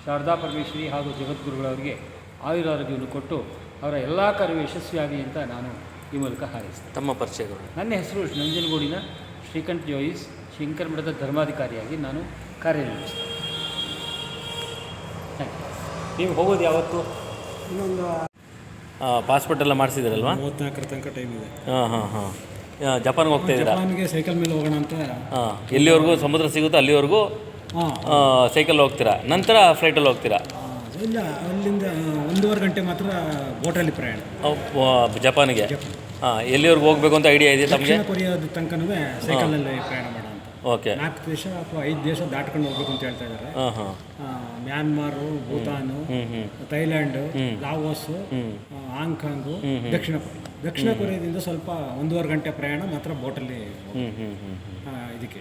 ಶಾರದಾ ಪರಮೇಶ್ವರಿ ಹಾಗೂ ಜಗದ್ಗುರುಗಳವರಿಗೆ ಆಯುರಾರೋಗ್ಯವನ್ನು ಕೊಟ್ಟು ಅವರ ಎಲ್ಲ ಕಾರ್ಯವು ಯಶಸ್ವಿಯಾಗಲಿ ಅಂತ ನಾನು ಈ ಮೂಲಕ ಹಾರೈಸ್ತೇನೆ. ತಮ್ಮ ಪರಿಚಯಗಳು? ನನ್ನ ಹೆಸರು ನಂಜನಗೂಡಿನ ಶ್ರೀಕಂಠ ಜೋಯಿಸ್, ಶಂಕರ ಮಠದ ಧರ್ಮಾಧಿಕಾರಿಯಾಗಿ ನಾನು ಕಾರ್ಯನಿರ್ವಹಿಸ್ತೇನೆ. ನೀವು ಹೋಗೋದು ಯಾವತ್ತು? ಇನ್ನೊಂದು ಪಾಸ್ಪೋರ್ಟ್ ಎಲ್ಲ ಮಾಡಿಸಿದಿರಲ್ವಾ? 34 ತನಕ ಟೈಮ್ ಇದೆ. ಹಾಂ ಹಾಂ ಹಾಂ. ಜಪಾನ್ಗೆ ಹೋಗ್ತಾ ಇದ್ದೀರಾ? ಜಪಾನ್ಗೆ ಸೈಕಲ್ ಮೇಲೆ ಹೋಗೋಣ ಅಂತ. ಹಾಂ, ಎಲ್ಲಿವರೆಗೂ ಸಮುದ್ರ ಸಿಗುತ್ತೋ ಅಲ್ಲಿವರೆಗೂ ಸೈಕಲ್ ಹೋಗ್ತೀರಾ, ನಂತರ ಫ್ಲೈಟಲ್ಲಿ ಹೋಗ್ತೀರಾ? ಇಲ್ಲ, ಅಲ್ಲಿಂದ 1.5 ಗಂಟೆ ಮಾತ್ರ ಬೋಟಲ್ಲಿ ಪ್ರಯಾಣ ಜಪಾನಿಗೆ. ಹಾಂ, ಎಲ್ಲಿವರೆಗೂ ಹೋಗಬೇಕು ಅಂತ ಐಡಿಯಾ ಇದೆ ತಮಗೆ? ದಕ್ಷಿಣ ಕೊರಿಯಾದ ತನಕನೂ ಸೈಕಲಲ್ಲಿ ಪ್ರಯಾಣ ಮಾಡೋಣ ಅಂತ. ಓಕೆ. 4 ದೇಶ ಅಥವಾ 5 ದೇಶ ದಾಟ್ಕೊಂಡು ಹೋಗ್ಬೇಕು ಅಂತ ಹೇಳ್ತಾ ಇದ್ದಾರೆ. ಹಾಂ ಹಾಂ. ಮ್ಯಾನ್ಮಾರು, ಭೂತಾನು, ಥೈಲ್ಯಾಂಡು, ಲಾವೋಸು, ಹಾಂಗ್ಕಾಂಗು, ದಕ್ಷಿಣ ಕೊರಿಯಾ. ದಕ್ಷಿಣ ಕೊರಿಯಾದಿಂದ ಸ್ವಲ್ಪ 1.5 ಗಂಟೆ ಪ್ರಯಾಣ ಮಾತ್ರ ಬೋಟಲ್ಲಿ ಇದಕ್ಕೆ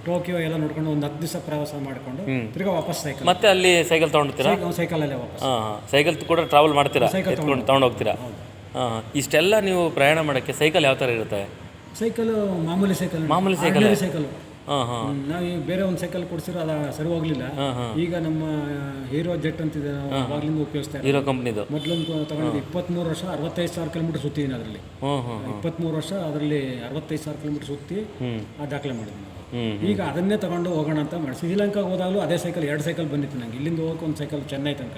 ಟೋಕಿಯೋ ಎಲ್ಲ ನೋಡ್ಕೊಂಡು ಒಂದು 10 ದಿವಸ ಪ್ರವಾಸ ಮಾಡಿಕೊಂಡು ತಿರ್ಗಾ ವಾಪಸ್ ಸೈಕಲ್. ಮತ್ತೆ ಅಲ್ಲಿ ಸೈಕಲ್ ತೊಗೊಂಡ್ತೀರಾ? ಸೈಕಲಲ್ಲೇ ವಾಪಸ್. ಹಾಂ, ಸೈಕಲ್ ಕೂಡ ಟ್ರಾವೆಲ್ ಮಾಡ್ತೀರಾ? ತೊಗೊಂಡು ಹೋಗ್ತೀರಾ? ಹಾಂ. ಇಷ್ಟೆಲ್ಲ ನೀವು ಪ್ರಯಾಣ ಮಾಡೋಕ್ಕೆ ಸೈಕಲ್ ಯಾವ ಥರ ಇರುತ್ತೆ? ಸೈಕಲು ಮಾಮೂಲಿ ಸೈಕಲ್. ಸೈಕಲ್. ಹಾಂ ಹಾಂ. ನಾವು ಬೇರೆ ಒಂದು ಸೈಕಲ್ ಕೊಡ್ಸಿರೋ ಅದು ಸರಿ ಹೋಗ್ಲಿಲ್ಲ. ಈಗ ನಮ್ಮ ಹೀರೋ ಜೆಟ್ ಅಂತಿದೆ, ನಾವು ಅವಾಗಲಿಂದ ಉಪಯೋಗಿಸ್ತಾ ಇದ್ದೀವಿ. ಹೀರೋ ಕಂಪ್ನಿದು ಮೊದಲೊಂದು ತಗೊಂಡಿದ್ದು 23 ವರ್ಷ 65,000 ಕಿಲೋಮೀಟರ್ ಸುತ್ತಿದ್ದೀನಿ ಅದರಲ್ಲಿ. 23 ವರ್ಷ ಅದರಲ್ಲಿ 65,000 ಕಿಲೋಮೀಟರ್ ಸುತ್ತಿ ಆ ದಾಖಲೆ ಮಾಡಿದ್ದೀನಿ. ಈಗ ಅದನ್ನೇ ತಗೊಂಡು ಹೋಗೋಣ ಅಂತ ಮಾಡಿ ಶ್ರೀಲಂಕಾಗೆ ಹೋದಾಗಲೂ ಅದೇ ಸೈಕಲ್ 2 ಸೈಕಲ್ ಬಂದಿತ್ತು ನಂಗೆ. ಇಲ್ಲಿಂದ ಹೋಗೋಕೆ ಒಂದು ಸೈಕಲ್ ಚೆನ್ನೈ ತನಕ,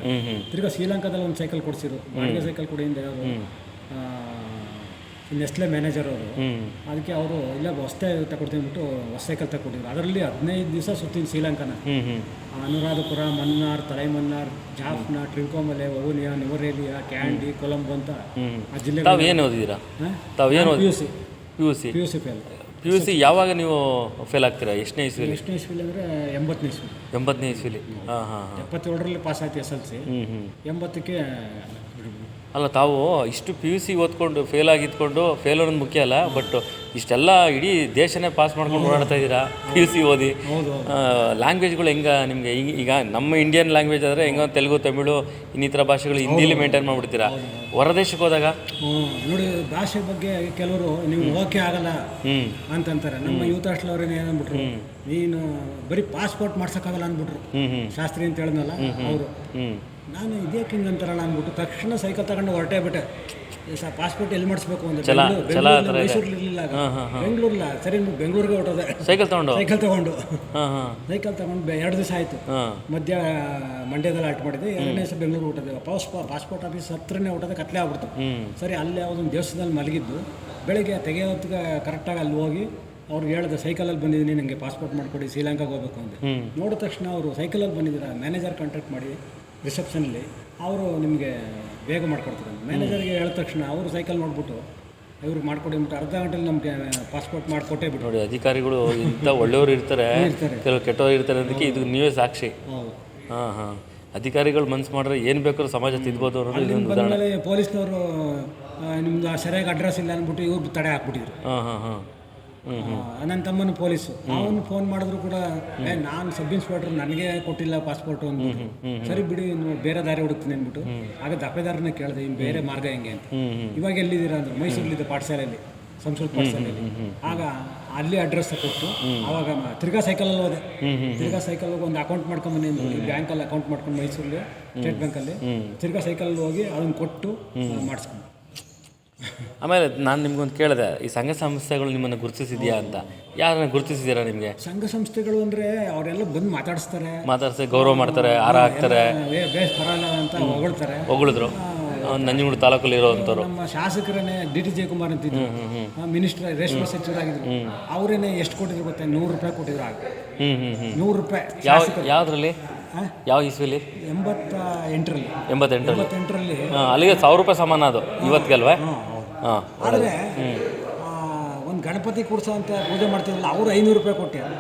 ತಿರ್ಗಾ ಶ್ರೀಲಂಕಾದಲ್ಲಿ ಒಂದು ಸೈಕಲ್ ಕೊಡಿಸಿದ್ರು. ಬಾಡಿಗೆ ಸೈಕಲ್ ಕೊಡಿಯಿಂದ ನೆಸ್ಲೆ ಮ್ಯಾನೇಜರ್ ಅವರು, ಅದಕ್ಕೆ ಅವರು ಇಲ್ಲ ಹೊಸ್ತೆ ತಗೊಡ್ತೀನಿ ಅಂದ್ಬಿಟ್ಟು ಹೊಸ ಸೈಕಲ್ ತಗೊಟ್ಟಿದ್ರು. ಅದರಲ್ಲಿ 15 ದಿವಸ ಸುತ್ತೀನಿ ಶ್ರೀಲಂಕಾನ. ಅನುರಾಧಪುರ, ಮನ್ನಾರ್, ತಲೈಮನ್ನಾರ್, ಜಾಫ್ನಾ, ಟ್ರಿಂಕೋಮಲೆ, ವೌನಿಯಾ, ನುವರೇಲಿಯಾ, ಕ್ಯಾಂಡಿ, ಕೊಲಂಬೋ ಅಂತ ಆ ಜಿಲ್ಲೆ. ತಾವು ಏನು ಓದಿದ್ದೀರಾ? PUC fail. PUC ಯಾವಾಗ ನೀವು ಫೇಲ್ ಆಗ್ತೀರಾ? ಎಷ್ಟನೇ ಇಸ್ವಿಲಿ? ಎಷ್ಟನೇ ಇಸ್ವಿಲಿ ಅಂದರೆ 80ನೇ ಇಸ್ವಿ. 80ನೇ ಇಸ್ವಿಲಿ. ಹಾಂ ಹಾಂ. 77ರಲ್ಲಿ ಪಾಸ್ ಆಯ್ತು SLC. 80ಕ್ಕೆ ಅಲ್ಲ, ತಾವು ಇಷ್ಟು PUC ಓದ್ಕೊಂಡು ಫೇಲ್ ಆಗಿದ್ಕೊಂಡು, ಫೇಲ್ ಅನ್ನೋದು ಮುಖ್ಯ ಅಲ್ಲ, ಬಟ್ ಇಷ್ಟೆಲ್ಲ ಇಡೀ ದೇಶನೇ ಪಾಸ್ ಮಾಡ್ಕೊಂಡು ಓಡಾಡ್ತಾ ಇದ್ದೀರಾ PUC ಓದಿ. ಲ್ಯಾಂಗ್ವೇಜ್ಗಳು ಹೆಂಗೆ ನಿಮಗೆ? ಈಗ ನಮ್ಮ ಇಂಡಿಯನ್ ಲ್ಯಾಂಗ್ವೇಜ್ ಆದರೆ ಹೆಂಗೋ ತೆಲುಗು, ತಮಿಳು, ಇನ್ನಿತರ ಭಾಷೆಗಳು ಹಿಂದಿಲಿ ಮೇಂಟೈನ್ ಮಾಡಿಬಿಡ್ತೀರಾ. ಹೊರದೇಶಕ್ಕೆ ಹೋದಾಗ ನೋಡಿ, ಭಾಷೆ ಬಗ್ಗೆ ಕೆಲವರು ನೀವು ಓಕೆ ಆಗಲ್ಲ ಅಂತಂತಾರೆ. ನಮ್ಮ ಯೂತ್ ಹಾಸ್ಟೆಲ್ ಅವ್ರೇನು ಏನಂದ್ಬಿಟ್ರು, ನೀನು ಬರೀ ಪಾಸ್ಪೋರ್ಟ್ ಮಾಡ್ಸೋಕ್ಕಾಗಲ್ಲ ಅಂದ್ಬಿಟ್ರು. ಶಾಸ್ತ್ರಿ ಅಂತ ಹೇಳಿದ್ನಲ್ಲ ಅವರು. ನಾನು ಇದೇಕೆ ಹಿಂಗೆ ಅಂತಾರಲ್ಲ ಅಂದ್ಬಿಟ್ಟು ತಕ್ಷಣ ಸೈಕಲ್ ತಗೊಂಡು ಹೊರಟೇ ಬಿಟ್ಟೆ. ಪಾಸ್ಪೋರ್ಟ್ ಎಲ್ಲಿ ಮಾಡಿಸ್ಬೇಕು ಅಂದ್ರೆ ಮೈಸೂರಲ್ಲಿ ಇರಲಿಲ್ಲ, ಬೆಂಗಳೂರಿಲ್ಲ. ಸರಿ, ಬೆಂಗಳೂರಿಗೆ ಹೊರಟೋದೆ ಸೈಕಲ್ ತಗೊಂಡು. 2 ದಿವಸ ಆಯಿತು. ಮಂಡ್ಯದಲ್ಲಿ ಆಲ್ಟ್ ಮಾಡಿದೆ. 2ನೇ ದಿವಸ ಬೆಂಗಳೂರಿಗೆ ಹೊರಟೋದೆ. ಪಾಸ್ಪೋರ್ಟ್ ಆಫೀಸ್ ಹತ್ರನೇ ಹೊರಟೋದೆ, ಕತ್ಲೆ ಆಗ್ಬಿಡ್ತು. ಸರಿ, ಅಲ್ಲೇ ಯಾವುದೊಂದು ದೇವಸ್ಥಾನದಲ್ಲಿ ಮಲಗಿದ್ದು. ಬೆಳಗ್ಗೆ ತೆಗೆಯೋತ್ತಿಗೆ ಕರೆಕ್ಟಾಗಿ ಅಲ್ಲಿ ಹೋಗಿ ಅವ್ರಿಗೆ ಹೇಳಿದೆ, ಸೈಕಲಲ್ಲಿ ಬಂದಿದ್ದೀನಿ, ನನಗೆ ಪಾಸ್ಪೋರ್ಟ್ ಮಾಡಿಕೊಡಿ, ಶ್ರೀಲಂಕಾಗೆ ಹೋಗಬೇಕು ಅಂತ. ನೋಡಿದ ತಕ್ಷಣ ಅವರು ಸೈಕಲಲ್ಲಿ ಬಂದಿದ್ದೀರಾ, ಮ್ಯಾನೇಜರ್ ಕಾಂಟ್ಯಾಕ್ಟ್ ಮಾಡಿ ರಿಸೆಪ್ಷನಲ್ಲಿ ಅವರು ನಿಮಗೆ ಬೇಗ ಮಾಡ್ಕೊಡ್ತಾರೆ. ಮ್ಯಾನೇಜರ್ಗೆ ಹೇಳಿದ ತಕ್ಷಣ ಅವರು ಸೈಕಲ್ ನೋಡ್ಬಿಟ್ಟು ಇವ್ರಿಗೆ ಮಾಡ್ಕೊಡಿ ಅಂದ್ಬಿಟ್ಟು ಅರ್ಧ ಗಂಟೆಲಿ ನಮಗೆ ಪಾಸ್ಪೋರ್ಟ್ ಮಾಡಿಕೊಟ್ಟೇ ಬಿಟ್ಟು. ನೋಡಿ, ಅಧಿಕಾರಿಗಳು ಇಂಥ ಒಳ್ಳೆಯವರು ಇರ್ತಾರೆ, ಕೆಲವು ಕೆಟ್ಟವರು ಇರ್ತಾರೆ ಅದಕ್ಕೆ ಇದು ನೀವೇ ಸಾಕ್ಷಿ. ಹಾಂ ಹಾಂ. ಅಧಿಕಾರಿಗಳು ಮನ್ಸು ಮಾಡಿದ್ರೆ ಏನು ಬೇಕಾದ್ರೂ ಸಮಾಜ ತಿದ್ಬೋದು ಅನ್ನೋದು ಬಂದಮೇಲೆ ಪೊಲೀಸ್ನವರು ನಿಮ್ದು ಸರಿಯಾಗಿ ಅಡ್ರೆಸ್ ಇಲ್ಲ ಅಂದ್ಬಿಟ್ಟು ಇವ್ರು ತಡೆ ಹಾಕ್ಬಿಟ್ಟಿದ್ರು. ಹಾಂ ಹಾಂ ಹಾಂ. ನನ್ನ ತಮ್ಮನ ಪೊಲೀಸು, ಅವನು ಫೋನ್ ಮಾಡಿದ್ರು ಕೂಡ ನಾನು ಸಬ್ ಇನ್ಸ್ಪೆಕ್ಟರ್, ನನಗೆ ಕೊಟ್ಟಿಲ್ಲ ಪಾಸ್ಪೋರ್ಟು ಅಂದ್ಬಿಟ್ಟು. ಸರಿ ಬಿಡಿ, ಬೇರೆ ದಾರಿ ಹುಡುಕ್ತೀನಿ ಅಂದ್ಬಿಟ್ಟು ಆಗ ದಪ್ಪೆದಾರನ್ನ ಕೇಳಿದೆ, ಇನ್ನು ಬೇರೆ ಮಾರ್ಗ ಹೆಂಗೆ ಅಂತ. ಇವಾಗ ಎಲ್ಲಿದ್ದೀರಾ ಅಂದರು. ಮೈಸೂರಲ್ಲಿದ್ದ ಪಾಠಶಾಲೆಯಲ್ಲಿ, ಸಂಸ್ಕೃತ ಪಾಠಶಾಲೆಯಲ್ಲಿ. ಆಗ ಅಲ್ಲಿ ಅಡ್ರೆಸ್ ಕೊಟ್ಟು ಆವಾಗ ತಿರ್ಗಾ ಸೈಕಲಲ್ಲಿ ಹೋದೆ. ತಿರ್ಗಾ ಸೈಕಲ್ ಒಂದು ಅಕೌಂಟ್ ಮಾಡ್ಕೊಂಬನ್ನಿ ಅಂದರು. ಈ ಬ್ಯಾಂಕಲ್ಲಿ ಅಕೌಂಟ್ ಮಾಡ್ಕೊಂಡು ಮೈಸೂರಲ್ಲಿ ಸ್ಟೇಟ್ ಬ್ಯಾಂಕಲ್ಲಿ ತಿರ್ಗಾ ಸೈಕಲಲ್ಲಿ ಹೋಗಿ ಅದನ್ನು ಕೊಟ್ಟು ಮಾಡಿಸ್ಕೊಂಡು. ಆಮೇಲೆ ನಾನು ನಿಮ್ಗೊಂದು ಕೇಳಿದೆ, ಈ ಸಂಘ ಸಂಸ್ಥೆಗಳು ನಿಮ್ಮನ್ನು ಗುರುತಿಸಿದೆಯಾ ಅಂತ. ಯಾರನ್ನ ಗುರುತಿಸಿದ್ದೀರಾ ನಿಮಗೆ? ಸಂಘ ಸಂಸ್ಥೆಗಳು ಅಂದರೆ ಅವರೆಲ್ಲ ಬಂದು ಮಾತಾಡಿಸಿ ಗೌರವ ಮಾಡ್ತಾರೆ, ಹಾರ ಹಾಕ್ತಾರೆ, ಬೇಸ್ ಬರಲ್ಲ ಅಂತ ಹೊಗಳಿದ್ರು. ನಂಜನಗೂಡು ತಾಲೂಕಲ್ಲಿ ಇರೋವಂಥವ್ರು ನಮ್ಮ ಶಾಸಕರನ್ನೇ DT ಜಯಕುಮಾರ್ ಅಂತಿದ್ರು, ಮಿನಿಸ್ಟರ್, ರೇಷ್ಮೆ ಸಚಿವರಾಗಿದ್ರು. ಅವರೇನೆ ಎಷ್ಟು ಕೊಟ್ಟಿದ್ರು ಗೊತ್ತಾ? 100 ರೂಪಾಯಿ ಕೊಟ್ಟಿದ್ರು. ಆಗ 100 ರೂಪಾಯಿ. ಯಾವುದ್ರಲ್ಲಿ? ಯಾವ ಇಸ್ವಿಲಿ? 88ರಲ್ಲಿ. ಅಲ್ಲಿಗೆ 1000 ರೂಪಾಯಿ ಸಮಾನ ಅದು ಇವತ್ತಿಗೆ ಅಲ್ವೇ? ಹಾಂ. ಆದರೆ ಒಂದು ಗಣಪತಿ ಕೂರ್ಸೋ ಅಂತ ಪೂಜೆ ಮಾಡ್ತಿದ್ರಲ್ಲ, ಅವರು 500 ರೂಪಾಯಿ ಕೊಟ್ಟಿದ್ದಾರೆ.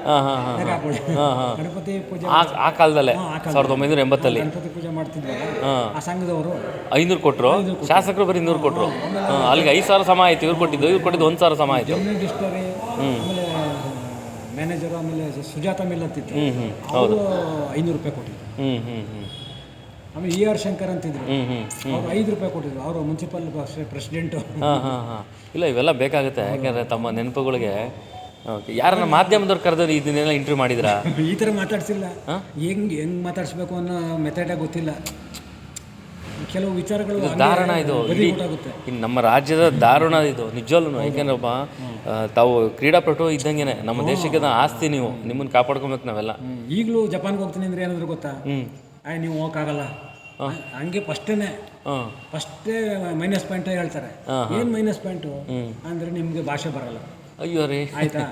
ಗಣಪತಿ ಪೂಜೆ ಆ ಕಾಲದಲ್ಲೇ 1980 ಗಣಪತಿ ಪೂಜೆ ಮಾಡ್ತಿದ್ವಲ್ಲ, ಆ ಸಂಘದವರು 500 ಕೊಟ್ಟರು. ಶಾಸಕರು ಬರೀ 100 ಕೊಟ್ಟರು. ಅಲ್ಲಿಗೆ 5000 ಸಮ ಆಯಿತು. ಇವ್ರು ಕೊಟ್ಟಿದ್ದು 1000 ಸಮ ಆಯಿತು. ಡಿಸ್ಟರಿ, ಆಮೇಲೆ ಮ್ಯಾನೇಜರು, ಆಮೇಲೆ ಸುಜಾತ ಮಿಲ್ ಅಂತಿತ್ತು, ಅವರು 500 ರೂಪಾಯಿ ಕೊಟ್ಟಿದ್ರು. ಆಮೇಲೆ ER ಶಂಕರ್ ಅಂತಿದ್ರು, ಅವರು 5 ರೂಪಾಯಿ ಕೊಟ್ಟಿದ್ರು. ಅವರು ಮುನ್ಸಿಪಲ್ ಪ್ರೆಸಿಡೆಂಟು. ಇಲ್ಲ, ಇವೆಲ್ಲ ಬೇಕಾಗುತ್ತೆ. ಯಾಕೆಂದರೆ ತಮ್ಮ ನೆನಪುಗಳಿಗೆ ಓಕೆ, ಯಾರನ್ನ ಮಾಧ್ಯಮದವ್ರು ಕರೆದವ್ರು ಇದನ್ನೆಲ್ಲ ಇಂಟರ್ವ್ಯೂ ಮಾಡಿದ್ರಾ? ಈ ಥರ ಮಾತಾಡ್ಸಿಲ್ಲ. ಹೆಂಗೆ ಮಾತಾಡಿಸ್ಬೇಕು ಅನ್ನೋ ಮೆಥಡೇ ಗೊತ್ತಿಲ್ಲ. ಕೆಲವು ವಿಚಾರಗಳು ದಾರುಣ ಇದು. ಇನ್ನು ನಮ್ಮ ರಾಜ್ಯದ ದಾರುಣ ಇದು ನಿಜವಲ್ಲೂ. ಯಾಕೆಂದ್ರೆ ಒಬ್ಬ ತಾವು ಕ್ರೀಡಾಪಟು ಇದ್ದಂಗೆ ನಮ್ಮ ದೇಶಕ್ಕೆ ಆಸ್ತಿ. ನೀವು ನಿಮ್ಮನ್ನು ಕಾಪಾಡ್ಕೊಬೇಕು ನಾವೆಲ್ಲ. ಈಗಲೂ ಜಪಾನ್ಗೆ ಹೋಗ್ತೀನಿ ಅಂದ್ರೆ ಏನಾದರೂ ಗೊತ್ತಾ, ನೀವು ಹೋಗೋಕ್ಕಾಗಲ್ಲ ಹಂಗೆ ಫಸ್ಟೇ ಮೈನಸ್ ಪಾಯಿಂಟ್ ಹೇಳ್ತಾರೆ. ಏನು ಮೈನಸ್ ಪಾಯಿಂಟು ಅಂದರೆ ನಿಮಗೆ ಭಾಷೆ ಬರಲ್ಲ. ಅಯ್ಯೋ ರೀ, ಆಯ್ತಾ?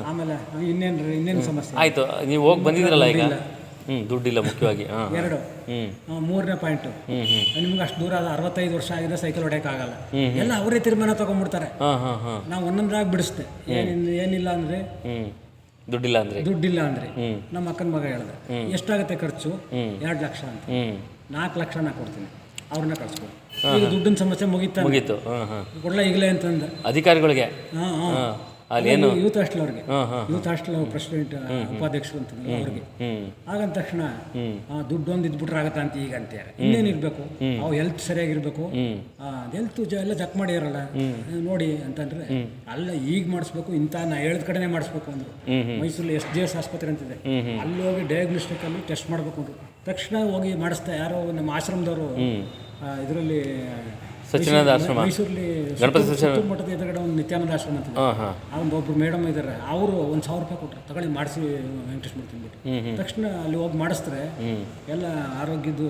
ಆಮೇಲೆ ಇನ್ನೇನು ಸಮಸ್ಯೆ? ಆಯಿತು, ನೀವು ಹೋಗಿ ಬಂದಿದ್ರಲ್ಲ ಈಗ. ದುಡ್ಡಿಲ್ಲ ಮುಖ್ಯವಾಗಿ. 2 ಮೂರನೇ ಪಾಯಿಂಟು, ನಿಮ್ಗೆ ಅಷ್ಟು ದೂರ 65 ವರ್ಷ ಆಗಿದೆ, ಸೈಕಲ್ ಹೊಡೆಯೋಕ್ಕಾಗಲ್ಲ. ಎಲ್ಲ ಅವರೇ ತೀರ್ಮಾನ ತಗೊಂಡ್ಬಿಡ್ತಾರೆ. ನಾವು ಒಂದೊಂದಾಗಿ ಬಿಡಿಸ್ತೆ. ಏನಿಲ್ಲ ಅಂದರೆ ದುಡ್ಡಿಲ್ಲ ಅಂದ್ರೆ ನಮ್ಮ ಅಕ್ಕನ ಮಗ ಹೇಳಿದೆ, ಎಷ್ಟಾಗುತ್ತೆ ಖರ್ಚು? 2 ಲಕ್ಷ ಅಂತ. 4 ಲಕ್ಷ ನಾ ಕೊಡ್ತೀನಿ, ಅವ್ರನ್ನ ಕಳ್ಸ್ಕೊಡು. ಈಗ ದುಡ್ಡಿನ ಸಮಸ್ಯೆ ಮುಗೀತು. ಕೊಡ್ಲ ಈಗಲೇ ಅಂತಂದ ಅಧಿಕಾರಿಗಳಿಗೆ. ಅಲ್ಲೇನು ಯೂತ್ ಹಾಸ್ಟೆಲ್ ಅವ್ರಿಗೆ, ಯೂತ್ ಹಾಸ್ಟೆಲ್ ಪ್ರೆಸಿಡೆಂಟ್ ಉಪಾಧ್ಯಕ್ಷರು ಅಂತ ಅವ್ರಿಗೆ. ಆಗಂದ ತಕ್ಷಣ ದುಡ್ಡು ಒಂದು ಇದ್ಬಿಟ್ರೆ ಆಗತ್ತ ಅಂತ ಈಗ ಅಂತ. ಇನ್ನೇನಿರ್ಬೇಕು, ಅವು ಹೆಲ್ತ್ ಸರಿಯಾಗಿರ್ಬೇಕು. ಹೆಲ್ತ್ ಎಲ್ಲ ಚೆಕ್ ಮಾಡಿರಲ್ಲ ನೋಡಿ ಅಂತಂದ್ರೆ, ಅಲ್ಲ ಈಗ ಮಾಡಿಸ್ಬೇಕು, ಇಂಥ ನಾ ಹೇಳಿದ ಕಡೆನೇ ಮಾಡಿಸ್ಬೇಕು ಅಂದ್ರು. ಮೈಸೂರಲ್ಲಿ SGS ಆಸ್ಪತ್ರೆ ಅಂತಿದೆ, ಅಲ್ಲಿ ಹೋಗಿ ಡಯಾಗ್ನೋಸ್ಟಿಕ್ ಅಲ್ಲಿ ಟೆಸ್ಟ್ ಮಾಡ್ಬೇಕು ಅಂದ್ರು. ತಕ್ಷಣ ಹೋಗಿ ಮಾಡಿಸ್ತಾ ಯಾರೋ ನಮ್ಮ ಆಶ್ರಮದವರು, ಇದರಲ್ಲಿ ಸಚ್ಚಿದಾನಂದ ಆಶ್ರಮ ಮೈಸೂರಲ್ಲಿ ಮಠದ ಎದುರುಗಡೆ ಒಂದು ನಿತ್ಯಾನಂದ ಆಶ್ರಮ ಅಂತ, ಅವ್ನು ಒಬ್ರು ಮೇಡಮ್ ಇದ್ದಾರೆ, ಅವರು 1,000 ರೂಪಾಯಿ ಕೊಟ್ಟರು, ತಗೊಳ್ಳಿ ಮಾಡಿಸಿ ವೆಂಕಟೇಶ್ ಮಾಡ್ತೀನಿ ಬಿಟ್ಟು. ತಕ್ಷಣ ಅಲ್ಲಿ ಹೋಗಿ ಮಾಡಿಸಿದ್ರೆ ಎಲ್ಲ ಆರೋಗ್ಯದ್ದು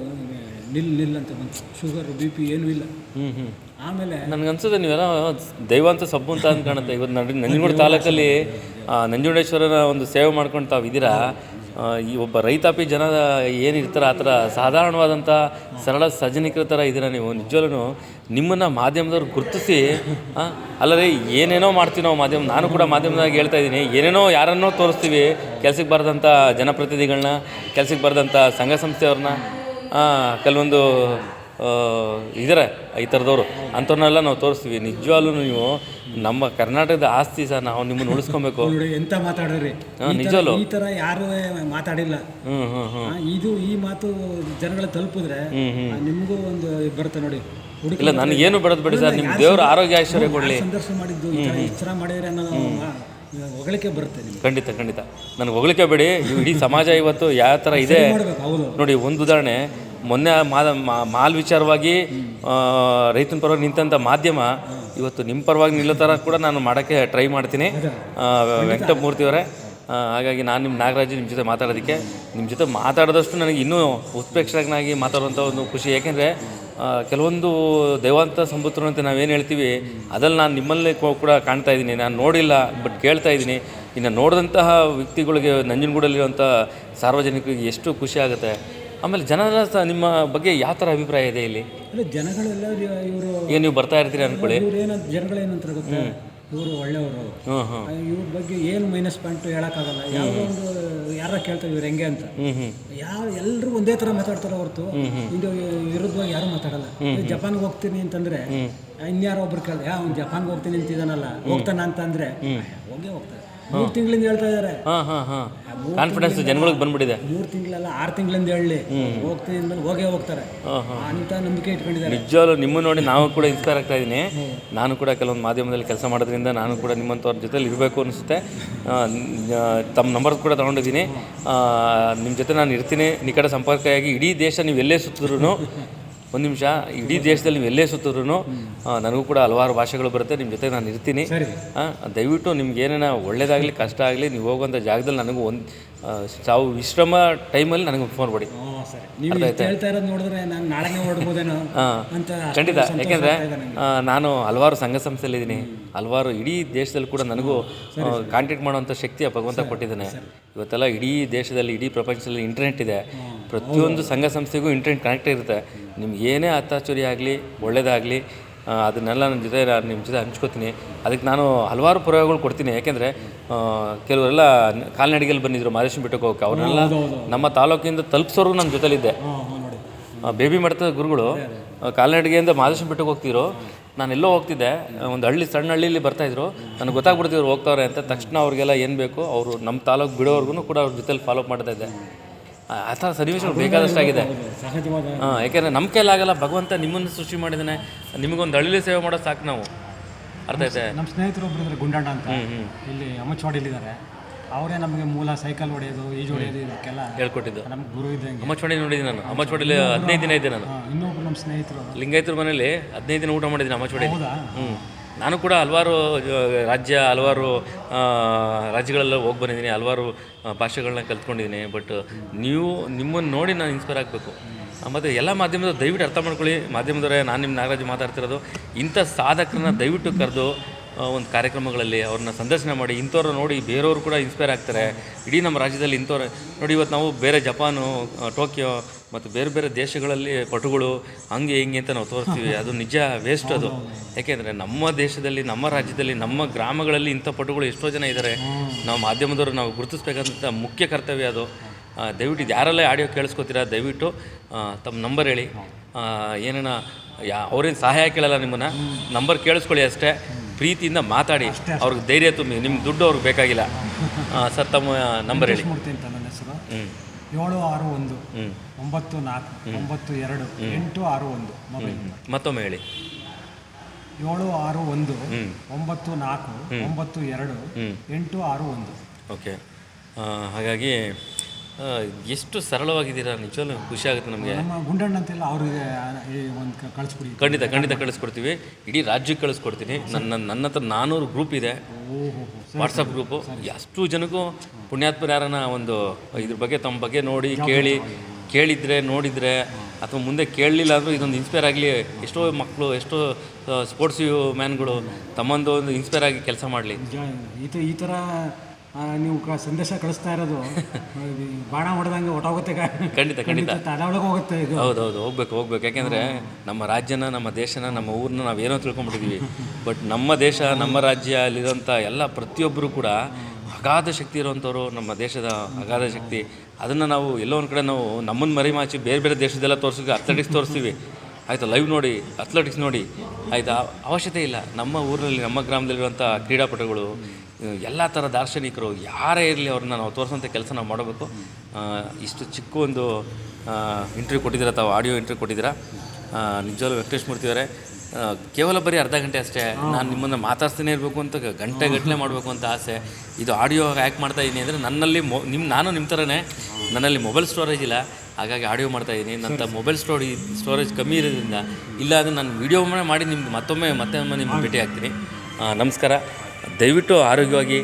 ನಿಲ್ ಅಂತ ಬಂತು. ಶುಗರ್ BP ಏನೂ ಇಲ್ಲ. ಆಮೇಲೆ ನನಗನ್ಸುತ್ತೆ ನೀವೆಲ್ಲ ದೈವಾಂತ ಸಬ್ಬು ಅಂತ ಕಾಣುತ್ತೆ. ಇವತ್ತು ನಂಜನಗೂಡು ತಾಲೂಕಲ್ಲಿ ನಂಜುಂಡೇಶ್ವರನ ಒಂದು ಸೇವೆ ಮಾಡ್ಕೊಂಡು ತಾವಿದ್ದೀರಾ. ಈ ಒಬ್ಬ ರೈತಾಪಿ ಜನ ಏನಿರ್ತಾರೆ ಆ ಥರ ಸಾಧಾರಣವಾದಂಥ ಸರಳ ಸಜ್ಜನಿಕರ ಥರ ಇದ್ದೀರಾ ನೀವು. ನಿಜವಲ್ಲೂ ನಿಮ್ಮನ್ನು ಮಾಧ್ಯಮದವ್ರು ಗುರುತಿಸಿ, ಅಲ್ಲದೆ ಏನೇನೋ ಮಾಡ್ತೀವಿ ನಾವು ಮಾಧ್ಯಮ. ನಾನು ಕೂಡ ಮಾಧ್ಯಮದಾಗ ಹೇಳ್ತಾ ಇದ್ದೀನಿ, ಏನೇನೋ ಯಾರನ್ನೋ ತೋರಿಸ್ತೀವಿ, ಕೆಲ್ಸಕ್ಕೆ ಬರೆದಂಥ ಜನಪ್ರತಿನಿಧಿಗಳನ್ನ, ಕೆಲ್ಸಕ್ಕೆ ಬರೆದಂಥ ಸಂಘ ಸಂಸ್ಥೆಯವ್ರನ್ನ, ಕೆಲವೊಂದು ಇದ್ದಾರೆ ಈ ಥರದವರು, ಅಂಥವ್ರನ್ನೆಲ್ಲ ನಾವು ತೋರಿಸ್ತೀವಿ. ನಿಜವಾಗ್ಲೂ ನೀವು ನಮ್ಮ ಕರ್ನಾಟಕದ ಆಸ್ತಿ ಸರ್, ನಾವು ನಿಮ್ಮನ್ನು ಉಳಿಸ್ಕೊಬೇಕು. ಎಂತ ಮಾತಾಡ್ರಿ, ನಿಜವಲ್ಲೂ ಈ ಥರ ಯಾರೂ ಮಾತಾಡಿಲ್ಲ. ಇದು ಈ ಮಾತು ಜನಗಳ ತಲುಪಿದ್ರೆ ನಿಮಗೂ ಒಂದು ಬರುತ್ತೆ ನೋಡಿ. ಇಲ್ಲ, ನನಗೇನು ಬೆಳೆದು ಬಿಡಿ ಸರ್, ನಿಮ್ಮ ದೇವ್ರ ಆರೋಗ್ಯ ಐಶ್ವರ್ಯ ಕೊಡಲಿ. ಸಂದರ್ಶನ ಮಾಡಿದ್ದು ಈ ಥರ ಮಾಡಿದ್ರೆ ಅನ್ನೋ ಹೊಗಳಿಕೆ ಬರುತ್ತೆ. ಖಂಡಿತ ನನಗೆ ಹೊಗಳಿಕೆ ಬೇಡಿ. ಇಡೀ ಸಮಾಜ ಇವತ್ತು ಯಾವ ಥರ ಇದೆ ನೋಡಿ. ಒಂದು ಉದಾಹರಣೆ, ಮೊನ್ನೆ ಮಾಲ್ ವಿಚಾರವಾಗಿ ರೈತನ ಪರವಾಗಿ ನಿಂತಂಥ ಮಾಧ್ಯಮ ಇವತ್ತು ನಿಮ್ಮ ಪರವಾಗಿ ನಿಲ್ಲೋ ಥರ ಕೂಡ ನಾನು ಮಾಡೋಕ್ಕೆ ಟ್ರೈ ಮಾಡ್ತೀನಿ ವೆಂಕಟಮೂರ್ತಿಯವರೇ. ಹಾಗಾಗಿ ನಾನು ನಿಮ್ಮ ನಾಗರಾಜ್ ನಿಮ್ಮ ಜೊತೆ ಮಾತಾಡೋದಕ್ಕೆ, ನಿಮ್ಮ ಜೊತೆ ಮಾತಾಡಿದಷ್ಟು ನನಗೆ ಇನ್ನೂ ಉತ್ಪ್ರೇಕ್ಷಕನಾಗಿ ಮಾತಾಡುವಂಥ ಒಂದು ಖುಷಿ. ಏಕೆಂದರೆ ಕೆಲವೊಂದು ದೈವಾಂತ ಸಂಪುತ್ರ ಅಂತ ನಾವೇನು ಹೇಳ್ತೀವಿ, ಅದಲ್ಲಿ ನಾನು ನಿಮ್ಮಲ್ಲೇ ಕೂಡ ಕಾಣ್ತಾ ಇದ್ದೀನಿ. ನಾನು ನೋಡಿಲ್ಲ, ಬಟ್ ಕೇಳ್ತಾ ಇದ್ದೀನಿ. ಇನ್ನು ನೋಡಿದಂತಹ ವ್ಯಕ್ತಿಗಳಿಗೆ, ನಂಜನಗೂಡಲ್ಲಿರುವಂಥ ಸಾರ್ವಜನಿಕರಿಗೆ ಎಷ್ಟು ಖುಷಿ ಆಗುತ್ತೆ. ಆಮೇಲೆ ಜನರ ನಿಮ್ಮ ಬಗ್ಗೆ ಯಾವ ಥರ ಅಭಿಪ್ರಾಯ ಇದೆ ಇಲ್ಲಿ? ಜನಗಳೆಲ್ಲ ಇವರು ಈಗ ನೀವು ಬರ್ತಾ ಇರ್ತೀರಿ ಅಂದ್ಕೊಳ್ಳಿ, ಜನಗಳೇನಂತಾರೆ ಗೊತ್ತಾ, ಇವರು ಒಳ್ಳೆಯವರು, ಇವ್ರ ಬಗ್ಗೆ ಏನು ಮೈನಸ್ ಪಾಯಿಂಟ್ ಹೇಳೋಕ್ಕಾಗಲ್ಲ. ಯಾವುದೋ ಒಂದು ಯಾರ ಕೇಳ್ತಾರೆ ಇವ್ರು ಹೆಂಗೆ ಅಂತ, ಎಲ್ಲರೂ ಒಂದೇ ಥರ ಮಾತಾಡ್ತಾರೆ ಹೊರತು ಇದು ವಿರುದ್ಧವಾಗಿ ಯಾರು ಮಾತಾಡಲ್ಲ. ಜಪಾನ್ಗೆ ಹೋಗ್ತೀನಿ ಅಂತಂದರೆ ಇನ್ಯಾರೋ ಒಬ್ರು ಕೇಳಿದೆ, ಅವ್ನು ಜಪಾನ್ಗೆ ಹೋಗ್ತೀನಿ ಅಂತಿದ್ದಾನಲ್ಲ, ಹೋಗ್ತಾನ ಅಂತ ಅಂದರೆ ಹೋಗ್ತಾರೆ. 3 ತಿಂಗಳಿಂದ ಹೇಳ್ತಾ ಇದ್ದಾರೆ. ಕಾನ್ಫಿಡೆನ್ಸ್ ಜನಗಳಿಗೆ ಬಂದ್ಬಿಟ್ಟಿದೆ. 3 ತಿಂಗಳಲ್ಲ 6 ತಿಂಗಳಿಂದ ಹೇಳಿ ಹೋಗ್ತೀನಿ ಅಂದ್ಮೇಲೆ ಹೋಗ್ತಾರೆ ಅಂತ ನಂಬಿಕೆ ಇಟ್ಕೊಂಡಿದ್ದಾರೆ. ನಿಜವಾಗ್ಲೂ ನಿಮ್ಮ ನೋಡಿ ನಾವು ಕೂಡ ಇನ್ಸ್ಪೈರ್ ಆಗ್ತಾ ಇದ್ದೀನಿ. ನಾನು ಕೂಡ ಕೆಲವೊಂದು ಮಾಧ್ಯಮದಲ್ಲಿ ಕೆಲಸ ಮಾಡೋದ್ರಿಂದ ನಾನು ಕೂಡ ನಿಮ್ಮಂಥವ್ರ ಜೊತೆಲಿ ಇರಬೇಕು ಅನಿಸುತ್ತೆ. ತಮ್ಮ ನಂಬರ್ ಕೂಡ ತೊಗೊಂಡಿದ್ದೀನಿ. ನಿಮ್ಮ ಜೊತೆ ನಾನು ಇರ್ತೀನಿ, ನಿಕಟ ಸಂಪರ್ಕವಾಗಿ. ಇಡೀ ದೇಶ ನೀವು ಎಲ್ಲೇ ಸುತ್ತಿದ್ರು, ಒಂದು ನಿಮಿಷ, ಇಡೀ ದೇಶದಲ್ಲಿ ನೀವು ಎಲ್ಲೇ ಸುತ್ತಿದ್ರು ನನಗೂ ಕೂಡ ಹಲವಾರು ಭಾಷೆಗಳು ಬರುತ್ತೆ. ನಿಮ್ಮ ಜೊತೆ ನಾನು ಇರ್ತೀನಿ. ದಯವಿಟ್ಟು ನಿಮ್ಗೆ ಏನೇನ ಒಳ್ಳೇದಾಗಲಿ ಕಷ್ಟ ಆಗಲಿ, ನೀವು ಹೋಗುವಂಥ ಜಾಗದಲ್ಲಿ ನನಗೂ ಒಂದು ಸಾವು ವಿಶ್ರಮ ಟೈಮಲ್ಲಿ ನನಗೆ ಫೋನ್ ಕೊಡಿ. ಖಂಡಿತ. ಯಾಕೆಂದರೆ ನಾನು ಹಲವಾರು ಸಂಘ ಸಂಸ್ಥೆಯಲ್ಲಿದ್ದೀನಿ, ಹಲವಾರು ಇಡೀ ದೇಶದಲ್ಲಿ ಕೂಡ ನನಗೂ ಕಾಂಟ್ಯಾಕ್ಟ್ ಮಾಡುವಂಥ ಶಕ್ತಿಯ ಭಗವಂತ ಕೊಟ್ಟಿದ್ದಾನೆ. ಇವತ್ತೆಲ್ಲ ಇಡೀ ದೇಶದಲ್ಲಿ, ಇಡೀ ಪ್ರಪಂಚದಲ್ಲಿ ಇಂಟರ್ನೆಟ್ ಇದೆ. ಪ್ರತಿಯೊಂದು ಸಂಘ ಸಂಸ್ಥೆಗೂ ಇಂಟರ್ನೆಟ್ ಕನೆಕ್ಟ್ ಇರುತ್ತೆ. ನಿಮ್ಗೆ ಏನೇ ಅತ್ತಾಚುರಿ ಆಗಲಿ, ಒಳ್ಳೆಯದಾಗಲಿ, ಅದನ್ನೆಲ್ಲ ನಾನು ನಿಮ್ಮ ಜೊತೆ ಹಂಚ್ಕೋತೀನಿ. ಅದಕ್ಕೆ ನಾನು ಹಲವಾರು ಪುರಾವೆಗಳು ಕೊಡ್ತೀನಿ. ಯಾಕೆಂದರೆ ಕೆಲವರೆಲ್ಲ ಕಾಲ್ನಡಿಗೆಯಲ್ಲಿ ಬಂದಿದ್ದರು ಮಾದೇಶ್ವರ ಬೆಟ್ಟಕ್ಕೆ ಹೋಗೋಕೆ, ಅವ್ರನ್ನೆಲ್ಲ ನಮ್ಮ ತಾಲೂಕಿಂದ ತಲುಪಿಸೋರ್ಗು ನನ್ನ ಜೊತೆಲಿದ್ದೆ. ಬೇಬಿ ಮಠದ ಗುರುಗಳು ಕಾಲ್ನಡಿಗೆಯಿಂದ ಮಾದೇಶ್ವರ ಬೆಟ್ಟಕ್ಕೆ ಹೋಗ್ತಿದ್ರು. ನಾನೆಲ್ಲೋ ಹೋಗ್ತಿದ್ದೆ, ಒಂದು ಸಣ್ಣ ಹಳ್ಳಿಯಲ್ಲಿ ಬರ್ತಾಯಿದ್ರು. ನನಗೆ ಗೊತ್ತಾಗ್ಬಿಡ್ತಿದ್ರು ಹೋಗ್ತಾವ್ರೆ ಅಂತ. ತಕ್ಷಣ ಅವ್ರಿಗೆಲ್ಲ ಏನು ಬೇಕು ಅವರು ನಮ್ಮ ತಾಲೂಕು ಬಿಡೋವರೆಗೂ ಕೂಡ ಅವ್ರ ಜೊತೆಲಿ ಫಾಲೋಅಪ್ ಮಾಡ್ತಾ ಇದ್ದೆ. ಆ ಥರ ಸನ್ನಿವೇಶಗಳು ಬೇಕಾದಷ್ಟಾಗಿದೆ. ಯಾಕೆಂದರೆ ನಮ್ಮ ಕೈಲಾಗಲ್ಲ, ಭಗವಂತ ನಿಮ್ಮನ್ನು ಸೃಷ್ಟಿ ಮಾಡಿದ್ದಾನೆ. ನಿಮಗೊಂದು ಹಳ್ಳಿ ಸೇವೆ ಮಾಡೋದು ಸಾಕು ನಾವು. ಅರ್ಥ ಆಯ್ತಾ? ನಮ್ಮ ಸ್ನೇಹಿತರು ಒಬ್ಬರು ಇದ್ದಾರೆ ಗುಂಡಣ್ಣ ಅಂತ, ಇಲ್ಲಿ ಅಮ್ಮಚವಾಡಿಲಿದ್ದಾರೆ. ಅವರೇ ನಮಗೆ ಮೂಲ ಸೈಕಲ್ ಹೊಡೆಯೋದು, ಈಜು ಹೊಡೆಯೋದು ಇದಕ್ಕೆಲ್ಲ ಹೇಳ್ಕೊಟ್ಟಿದ್ದು. ನಮ್ಗೆ ಗುರು ಇದ್ದಂಗೆ. ಅಮ್ಮಚವಾಡಿ ನೋಡಿದ್ದೀನಿ ನಾನು. ಅಮ್ಮಚವಾಡಿಲಿ 15 ದಿನ ಇದ್ದೆ ನಾನು. ಇನ್ನೊಬ್ರು ನಮ್ಮ ಸ್ನೇಹಿತರು ಲಿಂಗಾಯತರ ಮನೇಲಿ 15 ದಿನ ಊಟ ಮಾಡಿದ್ದೀನಿ ಅಮ್ಮಚವಾಡಿ. ಹೌದಾ? ನಾನು ಕೂಡ ಹಲವಾರು ಹಲವಾರು ರಾಜ್ಯಗಳೆಲ್ಲ ಹೋಗಿ ಬಂದಿದ್ದೀನಿ, ಹಲವಾರು ಭಾಷೆಗಳನ್ನ ಕಲ್ತ್ಕೊಂಡಿದ್ದೀನಿ. ಬಟ್ ನಿಮ್ಮನ್ನು ನೋಡಿ ನಾನು ಇನ್ಸ್ಪೈರ್ ಆಗಬೇಕು. ಮತ್ತು ಎಲ್ಲ ಮಾಧ್ಯಮದವ್ರು ದಯವಿಟ್ಟು ಅರ್ಥ ಮಾಡ್ಕೊಳ್ಳಿ. ಮಾಧ್ಯಮದವರೇ, ನಾನು ನಿಮ್ಮ ನಾಗರಾಜ್ ಮಾತಾಡ್ತಿರೋದು. ಇಂಥ ಸಾಧಕರನ್ನ ದಯವಿಟ್ಟು ಕರೆದು ಒಂದು ಕಾರ್ಯಕ್ರಮಗಳಲ್ಲಿ ಅವ್ರನ್ನ ಸಂದರ್ಶನ ಮಾಡಿ, ಇಂಥವ್ರು ನೋಡಿ ಬೇರೆಯವರು ಕೂಡ ಇನ್ಸ್ಪೈರ್ ಆಗ್ತಾರೆ. ಇಡೀ ನಮ್ಮ ರಾಜ್ಯದಲ್ಲಿ ಇಂಥವ್ರು ನೋಡಿ, ಇವತ್ತು ನಾವು ಬೇರೆ ಜಪಾನು, ಟೋಕಿಯೋ ಮತ್ತು ಬೇರೆ ಬೇರೆ ದೇಶಗಳಲ್ಲಿ ಪಟುಗಳು ಹಂಗೆ ಹಿಂಗೆ ಅಂತ ನಾವು ತೋರಿಸ್ತೀವಿ. ಅದು ನಿಜ ವೇಸ್ಟ್ ಅದು. ಯಾಕೆಂದರೆ ನಮ್ಮ ದೇಶದಲ್ಲಿ, ನಮ್ಮ ರಾಜ್ಯದಲ್ಲಿ, ನಮ್ಮ ಗ್ರಾಮಗಳಲ್ಲಿ ಇಂಥ ಪಟುಗಳು ಎಷ್ಟೋ ಜನ ಇದ್ದಾರೆ. ನಾವು ಮಾಧ್ಯಮದವರು ನಾವು ಗುರುತಿಸ್ಬೇಕಂತ ಮುಖ್ಯ ಕರ್ತವ್ಯ ಅದು. ದಯವಿಟ್ಟು ಇದು ಯಾರೆಲ್ಲ ಆಡಿಯೋ ಕೇಳಿಸ್ಕೊತೀರಾ, ದಯವಿಟ್ಟು ತಮ್ಮ ನಂಬರ್ ಹೇಳಿ. ಏನೇನ ಅವ್ರೇನು ಸಹಾಯ ಕೇಳಲ್ಲ, ನಿಮ್ಮನ್ನು ನಂಬರ್ ಕೇಳಿಸ್ಕೊಳ್ಳಿ ಅಷ್ಟೇ. ಪ್ರೀತಿಯಿಂದ ಮಾತಾಡಿ, ಅವ್ರಿಗೆ ಧೈರ್ಯ ತುಂಬಿ. ನಿಮ್ಗೆ ದುಡ್ಡು ಅವ್ರಿಗೆ ಬೇಕಾಗಿಲ್ಲ. ಸರ್, ತಮ್ಮ ನಂಬರ್ ಹೇಳಿ. ಮೂರ್ತಿ ಅಂತ ನನ್ನ ಹೆಸರು. 761 94 92 861 ಮೊಬೈಲ್ ನಂಬರ್. ಮತ್ತೊಮ್ಮೆ ಹೇಳಿ. 761 94 92 861. ಓಕೆ. ಹಾಗಾಗಿ ಎಷ್ಟು ಸರಳವಾಗಿದ್ದೀರಾ, ನಿಜವಲ್ಲೂ ಖುಷಿ ಆಗುತ್ತೆ ನಮಗೆ. ನಮ್ಮ ಗುಂಡಣ್ಣ ಅಂತೆಲ್ಲ ಅವ್ರಿಗೆ ಒಂದು ಕಳಿಸ್ಕೊಡಿ. ಖಂಡಿತ ಕಳಿಸ್ಕೊಡ್ತೀವಿ. ಇಡೀ ರಾಜ್ಯಕ್ಕೆ ಕಳಿಸ್ಕೊಡ್ತೀನಿ. ನನ್ನ ಹತ್ರ 400 ಗ್ರೂಪ್ ಇದೆ, ವಾಟ್ಸಪ್ ಗ್ರೂಪು. ಅಷ್ಟು ಜನಕ್ಕೂ ಪುಣ್ಯಾತ್ಮರು ಯಾರನ್ನ ಒಂದು ಇದ್ರ ಬಗ್ಗೆ ತಮ್ಮ ಬಗ್ಗೆ ನೋಡಿ ಕೇಳಿದರೆ ನೋಡಿದರೆ, ಅಥವಾ ಮುಂದೆ ಕೇಳಲಿಲ್ಲ ಅಂದರೂ ಇದೊಂದು ಇನ್ಸ್ಪೈರ್ ಆಗಲಿ. ಎಷ್ಟೋ ಮಕ್ಕಳು, ಎಷ್ಟೋ ಸ್ಪೋರ್ಟ್ಸ್ ಮ್ಯಾನ್ಗಳು ತಮ್ಮಂದು ಒಂದು ಇನ್ಸ್ಪೈರ್ ಆಗಿ ಕೆಲಸ ಮಾಡಲಿ. ಈ ಥರ ನೀವು ಸಂದೇಶ ಕಳಿಸ್ತಾ ಇರೋದು ಬಾಣ ಹೊಡೆದಂಗೆ ಹೊಟ್ಟೋಗುತ್ತೆ. ಖಂಡಿತ ತಲೆಯೊಳಗೆ ಹೋಗುತ್ತೆ ಇದು. ಹೌದೌದು, ಹೋಗ್ಬೇಕು. ಯಾಕೆಂದರೆ ನಮ್ಮ ರಾಜ್ಯನ, ನಮ್ಮ ದೇಶನ, ನಮ್ಮ ಊರನ್ನ ನಾವೇನೋ ತಿಳ್ಕೊಂಡ್ಬಿಟ್ಟಿದ್ದೀವಿ. ಬಟ್ ನಮ್ಮ ದೇಶ, ನಮ್ಮ ರಾಜ್ಯ, ಅಲ್ಲಿರೋಂಥ ಎಲ್ಲ ಪ್ರತಿಯೊಬ್ಬರು ಕೂಡ ಅಗಾಧ ಶಕ್ತಿ ಇರೋವಂಥವ್ರು. ನಮ್ಮ ದೇಶದ ಅಗಾಧ ಶಕ್ತಿ, ಅದನ್ನು ನಾವು ಎಲ್ಲೋ ಒಂದು ಕಡೆ ನಾವು ನಮ್ಮನ್ನು ಮರಿಮಾಚಿ ಬೇರೆ ದೇಶದೆಲ್ಲ ತೋರಿಸಿದ್ವಿ. ಅಥ್ಲೆಟಿಕ್ಸ್ ತೋರಿಸ್ತೀವಿ, ಆಯಿತು, ಲೈವ್ ನೋಡಿ, ಅಥ್ಲೆಟಿಕ್ಸ್ ನೋಡಿ, ಆಯಿತಾ. ಅವಶ್ಯಕತೆ ಇಲ್ಲ. ನಮ್ಮ ಊರಿನಲ್ಲಿ, ನಮ್ಮ ಗ್ರಾಮದಲ್ಲಿರುವಂಥ ಕ್ರೀಡಾಪಟುಗಳು, ಎಲ್ಲ ಥರ ದಾರ್ಶನಿಕರು ಯಾರೇ ಇರಲಿ, ಅವ್ರನ್ನ ನಾವು ತೋರಿಸೋಂಥ ಕೆಲಸ ನಾವು ಮಾಡಬೇಕು. ಇಷ್ಟು ಚಿಕ್ಕ ಒಂದು ಇಂಟರ್ವ್ಯೂ ಕೊಟ್ಟಿದ್ದೀರಾ ತಾವು, ಆಡಿಯೋ ಇಂಟರ್ವ್ಯೂ ಕೊಟ್ಟಿದ್ದೀರಾ. ನಿಜವಾಗ್ಲೂ ವೆಂಕಟೇಶ್ ಮೂರ್ತಿಯವರೇ, ಕೇವಲ ಬರೀ ಅರ್ಧ ಗಂಟೆ ಅಷ್ಟೇ. ನಾನು ನಿಮ್ಮನ್ನು ಮಾತಾಡ್ತಾನೆ ಇರಬೇಕು ಅಂತ, ಗಂಟೆ ಮಾಡಬೇಕು ಅಂತ ಆಸೆ. ಇದು ಆಡಿಯೋ ಯಾಕೆ ಮಾಡ್ತಾಯಿದ್ದೀನಿ ಅಂದರೆ, ನನ್ನಲ್ಲಿ ನಾನು ನಿಮ್ಮ ಥರನೇ, ನನ್ನಲ್ಲಿ ಮೊಬೈಲ್ ಸ್ಟೋರೇಜ್ ಇಲ್ಲ. ಹಾಗಾಗಿ ಆಡಿಯೋ ಮಾಡ್ತಾಯಿದ್ದೀನಿ. ನನ್ನ ಮೊಬೈಲ್ ಸ್ಟೋರೇಜ್ ಕಮ್ಮಿ ಇರೋದ್ರಿಂದ, ಇಲ್ಲ ಅಂದರೆ ನಾನು ವೀಡಿಯೋ ಮಾಡಿ ನಿಮ್ಗೆ ಮತ್ತೊಮ್ಮೆ ನಿಮ್ಗೆ ಭೇಟಿ ಆಗ್ತೀನಿ. ನಮಸ್ಕಾರ. ದಯವಿಟ್ಟು ಆರೋಗ್ಯವಾಗಿ,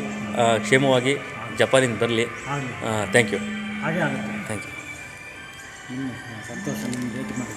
ಕ್ಷೇಮವಾಗಿ ಜಪಾನಿಂದ ಬರಲಿ. Thank you. ಹಾಗೆ ಆಗುತ್ತೆ. Thank you. ಸಂತೋಷ, ನಿಮ್ಮ ಭೇಟಿ ಮಾಡಿ.